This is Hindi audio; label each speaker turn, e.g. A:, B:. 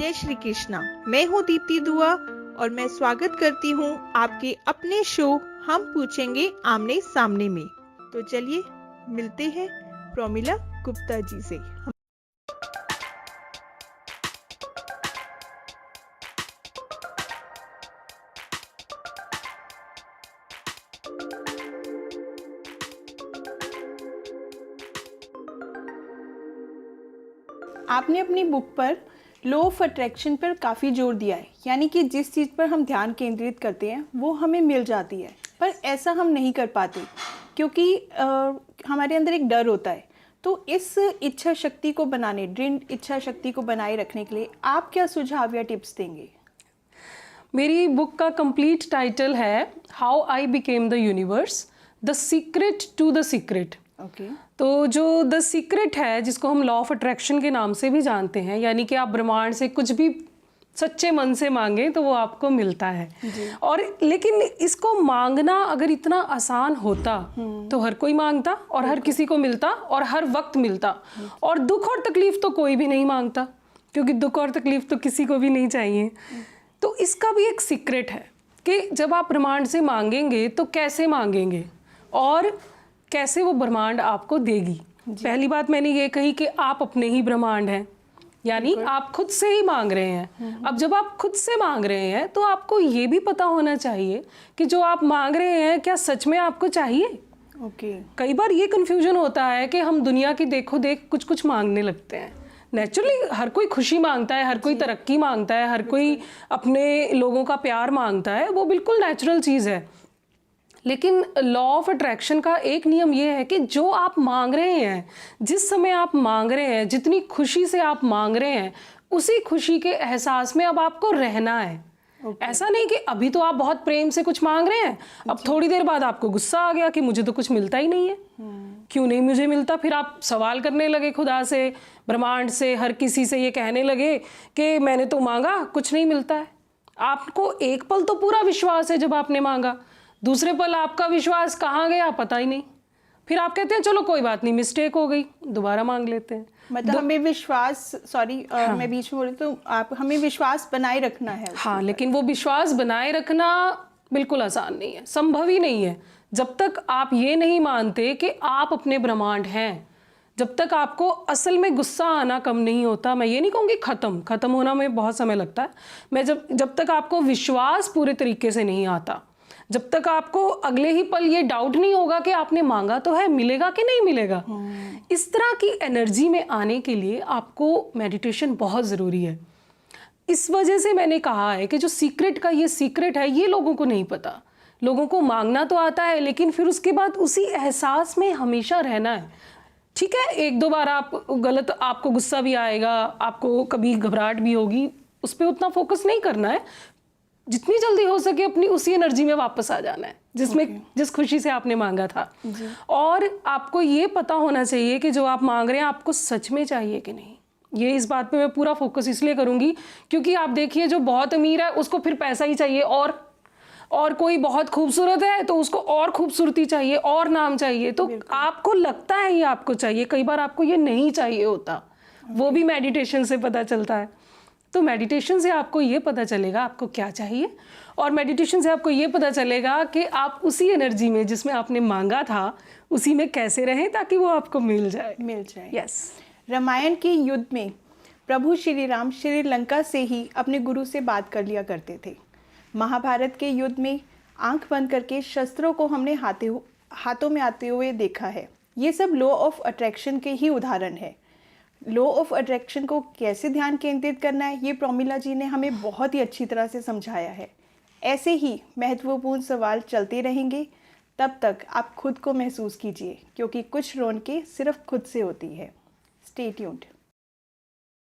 A: जय श्री कृष्णा। मैं हूँ दीप्ति दुआ और मैं स्वागत करती हूँ आपके अपने शो हम पूछेंगे आमने सामने में। तो चलिए मिलते हैं प्रोमिला गुप्ता जी से।
B: आपने अपनी बुक पर लॉ ऑफ अट्रैक्शन पर काफ़ी जोर दिया है, यानी कि जिस चीज़ पर हम ध्यान केंद्रित करते हैं वो हमें मिल जाती है। पर ऐसा हम नहीं कर पाते क्योंकि हमारे अंदर एक डर होता है। तो इस इच्छा शक्ति को बनाने, दृढ़ इच्छा शक्ति को बनाए रखने के लिए आप क्या सुझाव या टिप्स देंगे?
C: मेरी बुक का कंप्लीट टाइटल है how I became the universe, the secret to the secret.
B: Okay.
C: तो जो द सीक्रेट है, जिसको हम लॉ ऑफ अट्रैक्शन के नाम से भी जानते हैं, यानी कि आप ब्रह्मांड से कुछ भी सच्चे मन से मांगे तो वो आपको मिलता है। और लेकिन इसको मांगना अगर इतना आसान होता तो हर कोई मांगता और हर किसी को मिलता और हर वक्त मिलता। और दुख और तकलीफ तो कोई भी नहीं मांगता, क्योंकि दुख और तकलीफ तो किसी को भी नहीं चाहिए। तो इसका भी एक सीक्रेट है कि जब आप ब्रह्मांड से मांगेंगे तो कैसे मांगेंगे और कैसे वो ब्रह्मांड आपको देगी। पहली बात मैंने ये कही कि आप अपने ही ब्रह्मांड हैं, यानी आप खुद से ही मांग रहे हैं। अब जब आप खुद से मांग रहे हैं तो आपको ये भी पता होना चाहिए कि जो आप मांग रहे हैं क्या सच में आपको चाहिए।
B: ओके।
C: कई बार ये कन्फ्यूजन होता है कि हम दुनिया की देखो देख कुछ कुछ मांगने लगते हैं। नेचुरली हर कोई खुशी मांगता है, हर कोई तरक्की मांगता है, हर कोई अपने लोगों का प्यार मांगता है, वो बिल्कुल नेचुरल चीज़ है। लेकिन लॉ ऑफ अट्रैक्शन का एक नियम ये है कि जो आप मांग रहे हैं, जिस समय आप मांग रहे हैं, जितनी खुशी से आप मांग रहे हैं, उसी खुशी के एहसास में अब आपको रहना है। ऐसा नहीं कि अभी तो आप बहुत प्रेम से कुछ मांग रहे हैं, अब थोड़ी देर बाद आपको गुस्सा आ गया कि मुझे तो कुछ मिलता ही नहीं है। क्यों नहीं मुझे मिलता? फिर आप सवाल करने लगे खुदा से, ब्रह्मांड से, हर किसी से ये कहने लगे कि मैंने तो मांगा कुछ नहीं मिलता है। आपको एक पल तो पूरा विश्वास है जब आपने मांगा, दूसरे पल आपका विश्वास कहाँ गया पता ही नहीं। फिर आप कहते हैं चलो कोई बात नहीं, मिस्टेक हो गई, दोबारा मांग लेते हैं।
B: मतलब हमें विश्वास, सॉरी मैं बीच में बोली तो आप, हमें विश्वास बनाए रखना है।
C: हाँ, लेकिन वो विश्वास बनाए रखना बिल्कुल आसान नहीं है, संभव ही नहीं है। जब तक आप ये नहीं मानते कि आप अपने ब्रह्मांड हैं, जब तक आपको असल में गुस्सा आना कम नहीं होता, मैं ये नहीं कहूँगी खत्म होना में बहुत समय लगता है, मैं जब तक आपको विश्वास पूरे तरीके से नहीं आता, जब तक आपको अगले ही पल ये डाउट नहीं होगा कि आपने मांगा तो है, मिलेगा कि नहीं मिलेगा, इस तरह की एनर्जी में आने के लिए आपको मेडिटेशन बहुत ज़रूरी है। इस वजह से मैंने कहा है कि जो सीक्रेट का ये सीक्रेट है, ये लोगों को नहीं पता। लोगों को मांगना तो आता है, लेकिन फिर उसके बाद उसी एहसास में हमेशा रहना है। ठीक है, एक दो बार आप गलत, आपको गुस्सा भी आएगा, आपको कभी घबराहट भी होगी, उस पर उतना फोकस नहीं करना है। जितनी जल्दी हो सके अपनी उसी एनर्जी में वापस आ जाना है जिसमें जिस खुशी से आपने मांगा था। और आपको ये पता होना चाहिए कि जो आप मांग रहे हैं आपको सच में चाहिए कि नहीं। ये इस बात पे मैं पूरा फोकस इसलिए करूँगी क्योंकि आप देखिए जो बहुत अमीर है उसको फिर पैसा ही चाहिए, और कोई बहुत खूबसूरत है तो उसको और खूबसूरती चाहिए और नाम चाहिए। तो आपको लगता है ये आपको चाहिए, कई बार आपको ये नहीं चाहिए होता। वो भी मेडिटेशन से पता चलता है। तो मेडिटेशन से आपको ये पता चलेगा आपको क्या चाहिए, और मेडिटेशन से आपको ये पता चलेगा कि आप उसी एनर्जी में जिसमें आपने मांगा था उसी में कैसे रहें ताकि वो आपको मिल जाए।
B: यस। रामायण के युद्ध में प्रभु श्री राम श्रीलंका से ही अपने गुरु से बात कर लिया करते थे। महाभारत के युद्ध में आंख बंद करके शस्त्रों को हमने हाथों में आते हुए देखा है। ये सब लॉ ऑफ अट्रैक्शन के ही उदाहरण है। लॉ ऑफ अट्रैक्शन को कैसे ध्यान केंद्रित करना है, ये प्रोमिला जी ने हमें बहुत ही अच्छी तरह से समझाया है। ऐसे ही महत्वपूर्ण सवाल चलते रहेंगे, तब तक आप खुद को महसूस कीजिए, क्योंकि कुछ रौनकें सिर्फ खुद से होती है। Stay tuned.